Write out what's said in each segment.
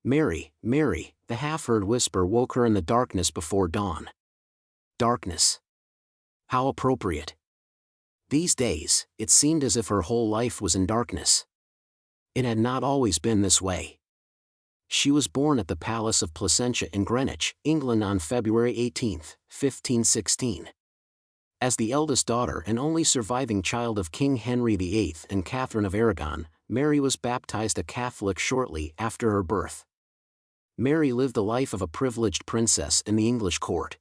Mary, Mary, the half-heard whisper woke her in the darkness before dawn. Darkness. How appropriate. These days, it seemed as if her whole life was in darkness. It had not always been this way. She was born at the Palace of Placentia in Greenwich, England on February 18, 1516. As the eldest daughter and only surviving child of King Henry VIII and Catherine of Aragon, Mary was baptized a Catholic shortly after her birth. Mary lived the life of a privileged princess in the English court.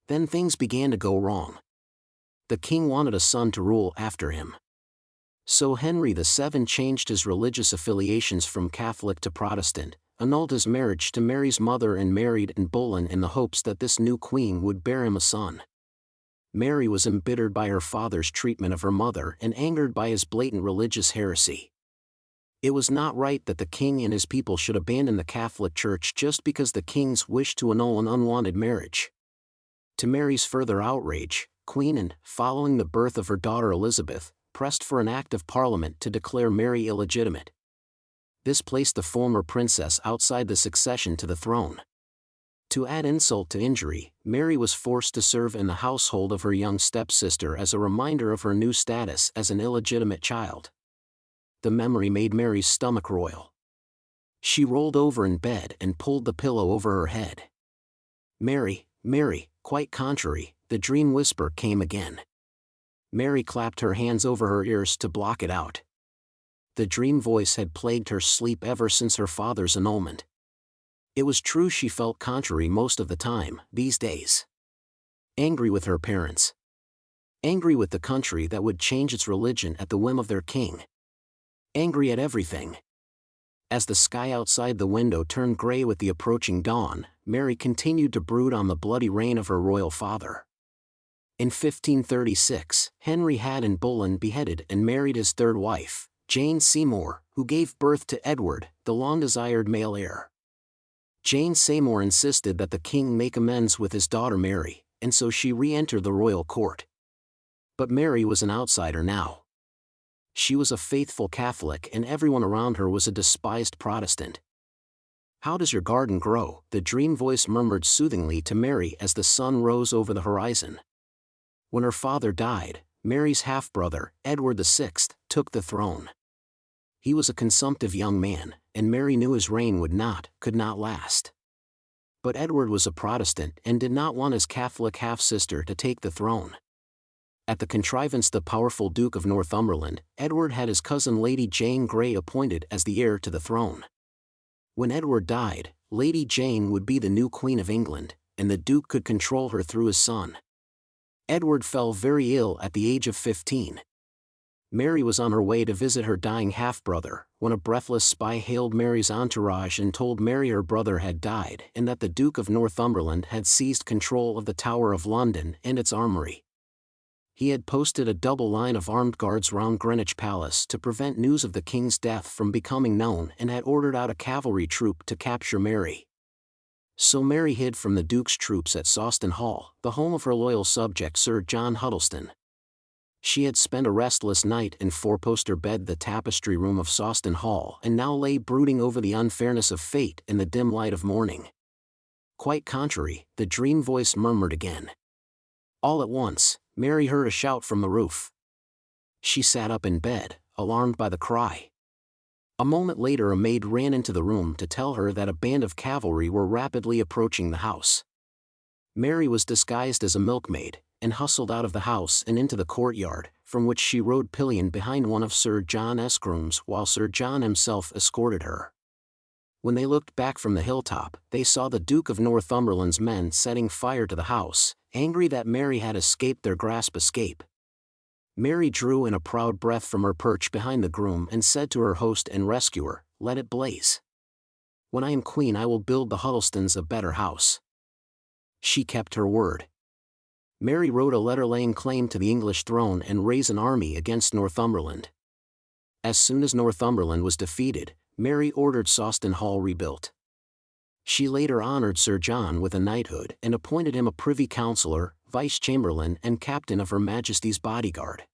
Then things began to go wrong. The king wanted a son to rule after him. So Henry VII changed his religious affiliations from Catholic to Protestant, annulled his marriage to Mary's mother and married Anne Boleyn in the hopes that this new queen would bear him a son. Mary was embittered by her father's treatment of her mother and angered by his blatant religious heresy. It was not right that the king and his people should abandon the Catholic Church just because the kings wished to annul an unwanted marriage. To Mary's further outrage, Queen Anne, following the birth of her daughter Elizabeth, pressed for an act of parliament to declare Mary illegitimate. This placed the former princess outside the succession to the throne. To add insult to injury, Mary was forced to serve in the household of her young stepsister as a reminder of her new status as an illegitimate child. The memory made Mary's stomach roil. She rolled over in bed and pulled the pillow over her head. Mary, Mary, quite contrary, the dream whisper came again. Mary clapped her hands over her ears to block it out. The dream voice had plagued her sleep ever since her father's annulment. It was true she felt contrary most of the time, these days. Angry with her parents. Angry with the country that would change its religion at the whim of their king. Angry at everything. As the sky outside the window turned gray with the approaching dawn, Mary continued to brood on the bloody reign of her royal father. In 1536, Henry had Anne Boleyn beheaded and married his third wife, Jane Seymour, who gave birth to Edward, the long-desired male heir. Jane Seymour insisted that the king make amends with his daughter Mary, and so she re-entered the royal court. But Mary was an outsider now. She was a faithful Catholic and everyone around her was a despised Protestant. "How does your garden grow?" the dream voice murmured soothingly to Mary as the sun rose over the horizon. When her father died, Mary's half-brother, Edward VI, took the throne. He was a consumptive young man, and Mary knew his reign could not last. But Edward was a Protestant and did not want his Catholic half-sister to take the throne. At the contrivance the powerful Duke of Northumberland, Edward had his cousin Lady Jane Grey appointed as the heir to the throne. When Edward died, Lady Jane would be the new Queen of England, and the Duke could control her through his son. Edward fell very ill at the age of 15. Mary was on her way to visit her dying half-brother, when a breathless spy hailed Mary's entourage and told Mary her brother had died and that the Duke of Northumberland had seized control of the Tower of London and its armory. He had posted a double line of armed guards round Greenwich Palace to prevent news of the king's death from becoming known and had ordered out a cavalry troop to capture Mary. So Mary hid from the Duke's troops at Sawston Hall, the home of her loyal subject Sir John Huddleston. She had spent a restless night in four-poster bed the tapestry room of Sawston Hall and now lay brooding over the unfairness of fate in the dim light of morning. Quite contrary, the dream voice murmured again. All at once, Mary heard a shout from the roof. She sat up in bed, alarmed by the cry. A moment later a maid ran into the room to tell her that a band of cavalry were rapidly approaching the house. Mary was disguised as a milkmaid, and hustled out of the house and into the courtyard, from which she rode pillioned behind one of Sir John's grooms while Sir John himself escorted her. When they looked back from the hilltop, they saw the Duke of Northumberland's men setting fire to the house, angry that Mary had escaped their grasp. Mary drew in a proud breath from her perch behind the groom and said to her host and rescuer, "Let it blaze. When I am queen I will build the Huddlestons a better house." She kept her word. Mary wrote a letter laying claim to the English throne and raise an army against Northumberland. As soon as Northumberland was defeated, Mary ordered Sawston Hall rebuilt. She later honored Sir John with a knighthood and appointed him a privy councillor, vice-chamberlain and captain of Her Majesty's bodyguard.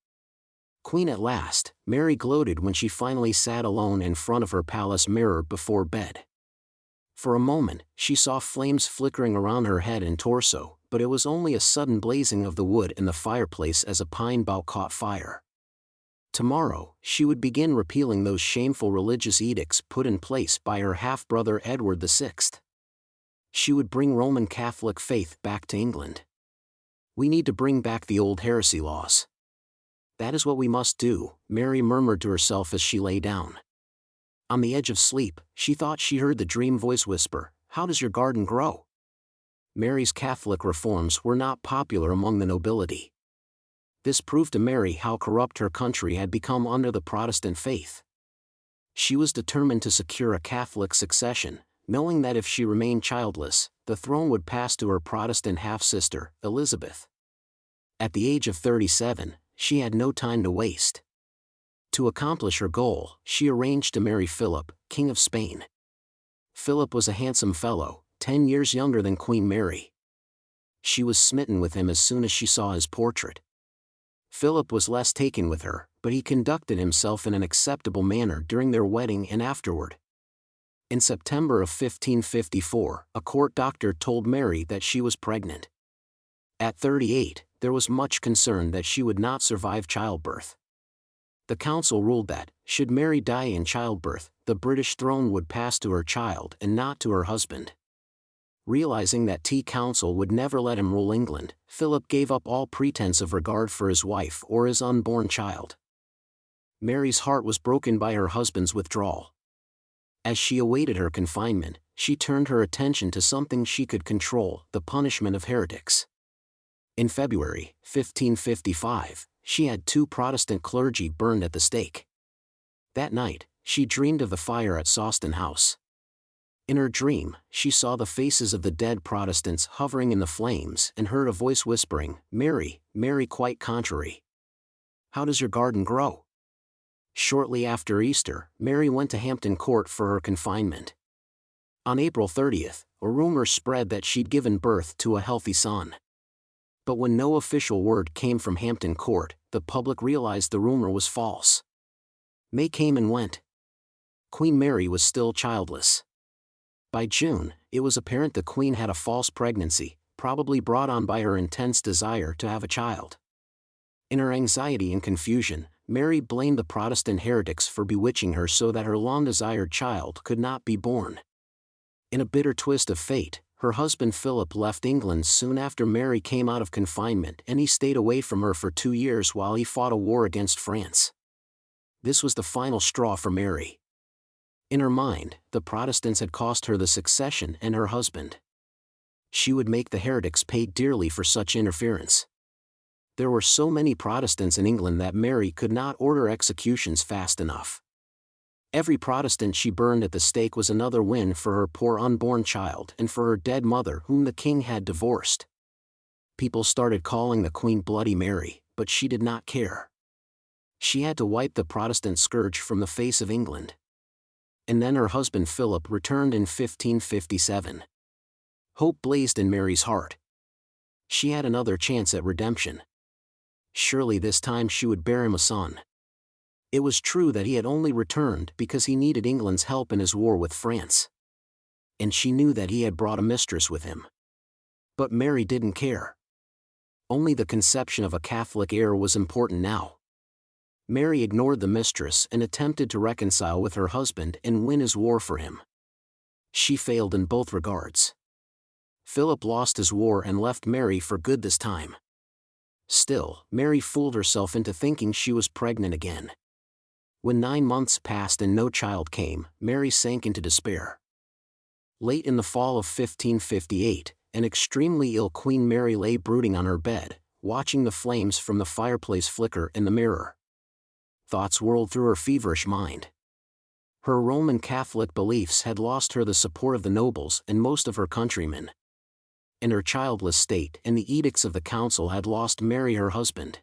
Queen at last, Mary gloated when she finally sat alone in front of her palace mirror before bed. For a moment, she saw flames flickering around her head and torso, but it was only a sudden blazing of the wood in the fireplace as a pine bough caught fire. Tomorrow, she would begin repealing those shameful religious edicts put in place by her half-brother Edward VI. She would bring Roman Catholic faith back to England. We need to bring back the old heresy laws. That is what we must do, Mary murmured to herself as she lay down. On the edge of sleep, she thought she heard the dream voice whisper, "How does your garden grow?" Mary's Catholic reforms were not popular among the nobility. This proved to Mary how corrupt her country had become under the Protestant faith. She was determined to secure a Catholic succession, knowing that if she remained childless, the throne would pass to her Protestant half-sister, Elizabeth. At the age of 37, she had no time to waste. To accomplish her goal, she arranged to marry Philip, King of Spain. Philip was a handsome fellow, 10 years younger than Queen Mary. She was smitten with him as soon as she saw his portrait. Philip was less taken with her, but he conducted himself in an acceptable manner during their wedding and afterward. In September of 1554, a court doctor told Mary that she was pregnant. At 38, there was much concern that she would not survive childbirth. The council ruled that, should Mary die in childbirth, the British throne would pass to her child and not to her husband. Realizing that the council would never let him rule England, Philip gave up all pretense of regard for his wife or his unborn child. Mary's heart was broken by her husband's withdrawal. As she awaited her confinement, she turned her attention to something she could control, the punishment of heretics. In February 1555, she had 2 Protestant clergy burned at the stake. That night, she dreamed of the fire at Sawston House. In her dream, she saw the faces of the dead Protestants hovering in the flames and heard a voice whispering, "Mary, Mary, quite contrary. How does your garden grow?" Shortly after Easter, Mary went to Hampton Court for her confinement. On April 30th, a rumor spread that she'd given birth to a healthy son. But when no official word came from Hampton Court, the public realized the rumor was false. May came and went. Queen Mary was still childless. By June, it was apparent the Queen had a false pregnancy, probably brought on by her intense desire to have a child. In her anxiety and confusion, Mary blamed the Protestant heretics for bewitching her so that her long-desired child could not be born. In a bitter twist of fate, her husband Philip left England soon after Mary came out of confinement, and he stayed away from her for 2 years while he fought a war against France. This was the final straw for Mary. In her mind, the Protestants had cost her the succession and her husband. She would make the heretics pay dearly for such interference. There were so many Protestants in England that Mary could not order executions fast enough. Every Protestant she burned at the stake was another win for her poor unborn child and for her dead mother whom the king had divorced. People started calling the Queen Bloody Mary, but she did not care. She had to wipe the Protestant scourge from the face of England. And then her husband Philip returned in 1557. Hope blazed in Mary's heart. She had another chance at redemption. Surely this time she would bear him a son. It was true that he had only returned because he needed England's help in his war with France. And she knew that he had brought a mistress with him. But Mary didn't care. Only the conception of a Catholic heir was important now. Mary ignored the mistress and attempted to reconcile with her husband and win his war for him. She failed in both regards. Philip lost his war and left Mary for good this time. Still, Mary fooled herself into thinking she was pregnant again. When 9 months passed and no child came, Mary sank into despair. Late in the fall of 1558, an extremely ill Queen Mary lay brooding on her bed, watching the flames from the fireplace flicker in the mirror. Thoughts whirled through her feverish mind. Her Roman Catholic beliefs had lost her the support of the nobles and most of her countrymen. In her childless state and the edicts of the council had lost Mary her husband.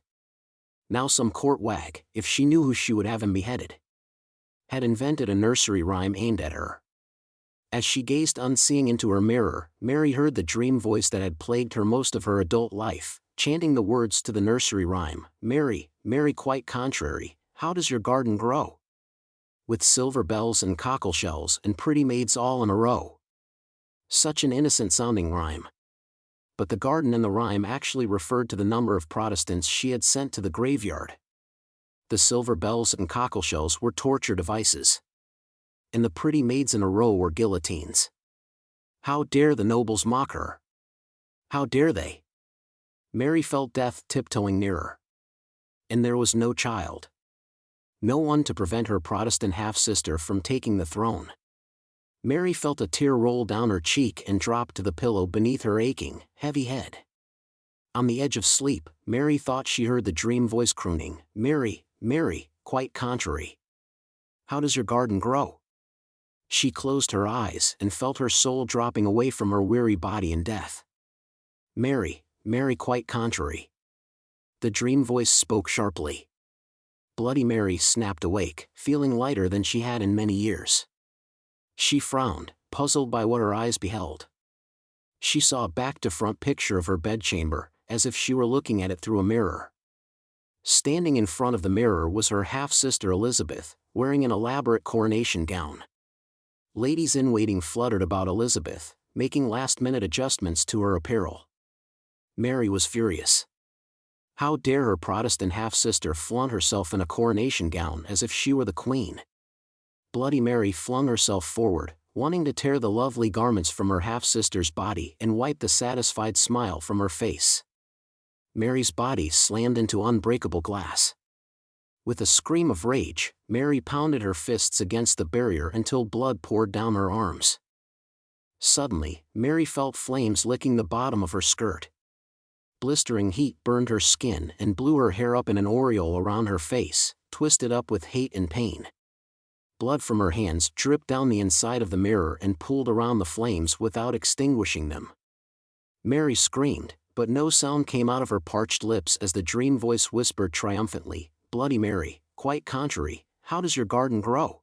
Now some court wag, if she knew who she would have him beheaded, had invented a nursery rhyme aimed at her. As she gazed unseeing into her mirror, Mary heard the dream voice that had plagued her most of her adult life, chanting the words to the nursery rhyme, "Mary, Mary, quite contrary, how does your garden grow? With silver bells and cockle shells and pretty maids all in a row." Such an innocent-sounding rhyme. But the garden and the rhyme actually referred to the number of Protestants she had sent to the graveyard. The silver bells and cockleshells were torture devices. And the pretty maids in a row were guillotines. How dare the nobles mock her? How dare they? Mary felt death tiptoeing nearer. And there was no child. No one to prevent her Protestant half-sister from taking the throne. Mary felt a tear roll down her cheek and drop to the pillow beneath her aching, heavy head. On the edge of sleep, Mary thought she heard the dream voice crooning, "Mary, Mary, quite contrary. How does your garden grow?" She closed her eyes and felt her soul dropping away from her weary body in death. "Mary, Mary, quite contrary." The dream voice spoke sharply. Bloody Mary snapped awake, feeling lighter than she had in many years. She frowned, puzzled by what her eyes beheld. She saw a back-to-front picture of her bedchamber, as if she were looking at it through a mirror. Standing in front of the mirror was her half-sister Elizabeth, wearing an elaborate coronation gown. Ladies-in-waiting fluttered about Elizabeth, making last-minute adjustments to her apparel. Mary was furious. How dare her Protestant half-sister flaunt herself in a coronation gown as if she were the queen? Bloody Mary flung herself forward, wanting to tear the lovely garments from her half-sister's body and wipe the satisfied smile from her face. Mary's body slammed into unbreakable glass. With a scream of rage, Mary pounded her fists against the barrier until blood poured down her arms. Suddenly, Mary felt flames licking the bottom of her skirt. Blistering heat burned her skin and blew her hair up in an aureole around her face, twisted up with hate and pain. Blood from her hands dripped down the inside of the mirror and pooled around the flames without extinguishing them. Mary screamed, but no sound came out of her parched lips as the dream voice whispered triumphantly, "Bloody Mary, quite contrary, how does your garden grow?"